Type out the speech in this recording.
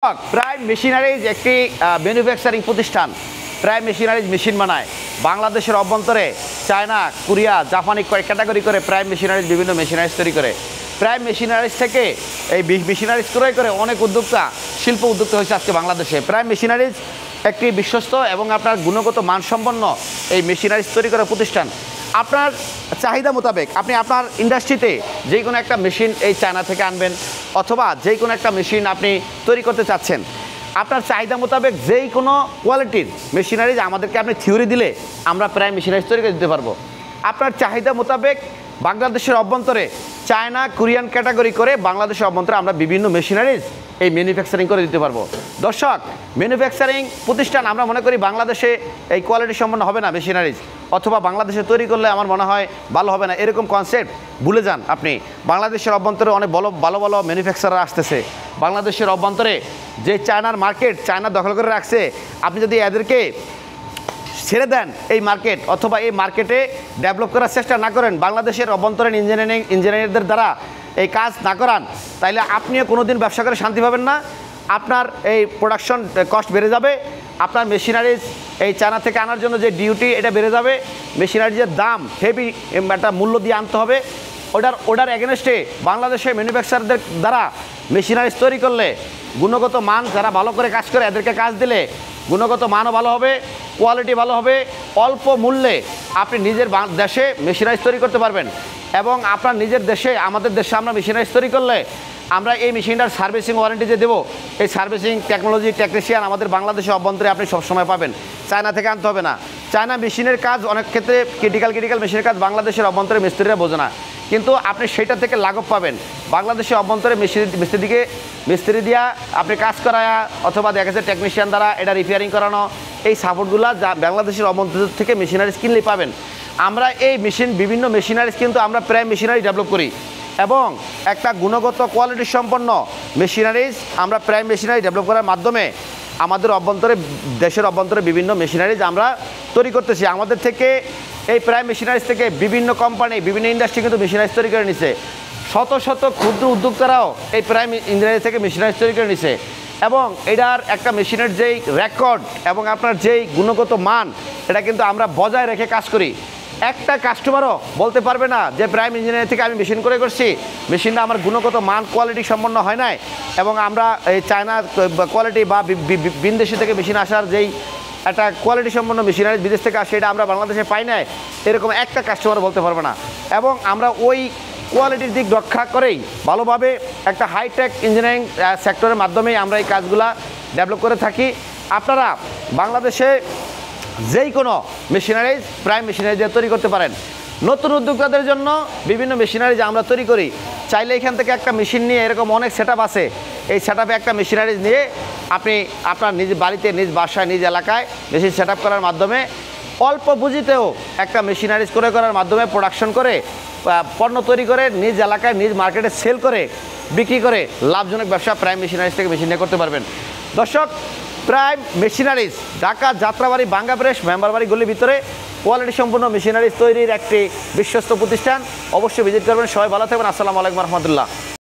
Prime machineries একটি manufacturing প্রতিষ্ঠান। Prime machineries machine বানায় বাংলাদেশের অভ্যন্তরে চায়না, কোরিয়া, জাপানি ক্যাটাগরি করে প্রাইম মেশিনারিজ বিভিন্ন মেশিনারিজ তৈরি করে। প্রাইম মেশিনারিজ থেকে এই মেশিনারিজ ক্রয় করে অনেক উদ্যোক্তা, শিল্প উদ্যোক্তা হয়েছে আজকে বাংলাদেশে। প্রাইম মেশিনারিজ একটি বিশ্বস্ত এবং আপনার গুণগত মানসম্পন্ন এই মেশিনারিজ তৈরি করার প্রতিষ্ঠান। আপনার চাহিদা মোতাবেক আপনি আপনার ইন্ডাস্ট্রিতে যে কোনো একটা মেশিন এই চায়না থেকে আনবেন, অথবা যে কোনো একটা মেশিন আপনি তৈরি করতে চাচ্ছেন, আপনার চাহিদা মোতাবেক যেই কোনো কোয়ালিটির মেশিনারিজ আমাদেরকে আপনি থিওরি দিলে আমরা প্রাইম মেশিনারিজ তৈরি করে দিতে পারবো। আপনার চাহিদা মোতাবেক বাংলাদেশের অভ্যন্তরে চায়না, কোরিয়ান ক্যাটাগরি করে বাংলাদেশের অভ্যন্তরে আমরা বিভিন্ন মেশিনারিজ এই ম্যানুফ্যাকচারিং করে দিতে পারবো। দর্শক, ম্যানুফ্যাকচারিং প্রতিষ্ঠান আমরা মনে করি বাংলাদেশে এই কোয়ালিটি সম্পন্ন হবে না মেশিনারিজ, অথবা বাংলাদেশে তৈরি করলে আমার মনে হয় ভালো হবে না, এরকম কনসেপ্ট ভুলে যান আপনি। বাংলাদেশের অভ্যন্তরে অনেক ভালো ভালো ম্যানুফ্যাকচারার আসতেছে। বাংলাদেশের অভ্যন্তরে যে চায়নার মার্কেট চায়না দখল করে রাখছে, আপনি যদি এদেরকে ছেড়ে দেন এই মার্কেট, অথবা এই মার্কেটে ডেভেলপ করার চেষ্টা না করেন, বাংলাদেশের অভ্যন্তরীণ ইঞ্জিনিয়ারদের দ্বারা এই কাজ না করান, তাইলে আপনিও কোনো দিন ব্যবসা করে শান্তি পাবেন না। আপনার এই প্রোডাকশন কস্ট বেড়ে যাবে, আপনার মেশিনারিজ এই চায়না থেকে আনার জন্য যে ডিউটি এটা বেড়ে যাবে, মেশিনারিজের দাম হেভি একটা মূল্য দিয়ে আনতে হবে। ওটার এগেনস্টে বাংলাদেশের ম্যানুফ্যাকচারদের দ্বারা মেশিনারিজ তৈরি করলে গুণগত মান, যারা ভালো করে কাজ করে এদেরকে কাজ দিলে গুণগত মানও ভালো হবে, কোয়ালিটি ভালো হবে, অল্প মূল্যে আপনি নিজের দেশে মেশিনারিজ তৈরি করতে পারবেন। এবং আপনার নিজের দেশে, আমাদের দেশে আমরা মেশিনারিজ তৈরি করলে আমরা এই মেশিনটার সার্ভিসিং ওয়ারেন্টি যে দেবো, এই সার্ভিসিং টেকনোলজি টেকনিশিয়ান আমাদের বাংলাদেশের অভ্যন্তরে আপনি সবসময় পাবেন, চায়না থেকে আনতে হবে না। চায়না মেশিনের কাজ অনেক ক্ষেত্রে ক্রিটিক্যাল মেশিনের কাজ বাংলাদেশের অভ্যন্তরে মিস্ত্রিরা বোঝে না, কিন্তু আপনি সেটা থেকে লাঘব পাবেন। বাংলাদেশের অভ্যন্তরে মিস্ত্রি দিয়া আপনি কাজ করায়া, অথবা দেখা যাচ্ছে টেকনিশিয়ান দ্বারা এটা রিপেয়ারিং করানো, এই সাপোর্টগুলো যা বাংলাদেশের অভ্যন্তর থেকে মেশিনারিজ কিনলেই পাবেন। আমরা এই বিভিন্ন মেশিনারিজ কিন্তু আমরা প্রাইম মেশিনারি ডেভেলপ করি, এবং একটা গুণগত কোয়ালিটি সম্পন্ন মেশিনারিজ আমরা প্রাইম মেশিনারি ডেভেলপ করার মাধ্যমে আমাদের অভ্যন্তরে, দেশের অভ্যন্তরে বিভিন্ন মেশিনারিজ আমরা তৈরি করতেছি। আমাদের থেকে এই প্রাইম মেশিনারিজ থেকে বিভিন্ন কোম্পানি, বিভিন্ন ইন্ডাস্ট্রি কিন্তু মেশিনারিজ তৈরি করে নিছে। শত শত ক্ষুদ্র উদ্যোক্তারাও এই প্রাইম ইঞ্জিনিয়ারিং থেকে মেশিনারিজ তৈরি করে নিছে, এবং এটার একটা মেশিনের যেই রেকর্ড এবং আপনার যেই গুণগত মান, এটা কিন্তু আমরা বজায় রেখে কাজ করি। একটা কাস্টমারও বলতে পারবে না যে প্রাইম ইঞ্জিনিয়ারিং থেকে আমি মেশিন করছি, মেশিনটা আমার গুণগত মান কোয়ালিটি সম্পন্ন হয় নাই, এবং আমরা এই চায়না কোয়ালিটি বা বিদেশি থেকে মেশিন আসার যেই একটা কোয়ালিটি সম্পন্ন মেশিনারি বিদেশ থেকে আসে, এটা আমরা বাংলাদেশে পাই নাই, এরকম একটা কাস্টমার বলতে পারবে না। এবং আমরা ওই কোয়ালিটির দিক রক্ষা করেই ভালোভাবে একটা হাইটেক ইঞ্জিনিয়ারিং সেক্টরের মাধ্যমেই আমরা এই কাজগুলা ডেভেলপ করে থাকি। আপনারা বাংলাদেশে যেই কোনো মেশিনারিজ প্রাইম মেশিনারিজ তৈরি করতে পারেন। নতুন উদ্যোক্তাদের জন্য বিভিন্ন মেশিনারিজ আমরা তৈরি করি। চাইলে এখান থেকে একটা মেশিন নিয়ে, এরকম অনেক সেট আপ আছে, এই সেট আপে একটা মেশিনারিজ নিয়ে আপনি আপনার নিজ বাড়িতে, নিজ বাসায়, নিজ এলাকায় মেশিন সেট আপ করার মাধ্যমে অল্প পুঁজিতেও একটা মেশিনারিজ করার মাধ্যমে প্রোডাকশন করে পণ্য তৈরি করে নিজ এলাকায়, নিজ মার্কেটে সেল করে, বিক্রি করে লাভজনক ব্যবসা প্রাইম মেশিনারিজ থেকে মেশিন নিয়ে করতে পারবেন। দর্শক, প্রাইম মেশিনারিজ ঢাকা যাত্রাবাড়ি, বাঙ্গা প্রেস, মেম্বারবাড়ি গলির ভিতরে কোয়ালিটি সম্পন্ন মেশিনারিজ তৈরির একটি বিশ্বস্ত প্রতিষ্ঠান। অবশ্যই ভিজিট করবেন। সবাই ভালো থাকবেন। আসসালামু আলাইকুম রহমতুল্লাহ।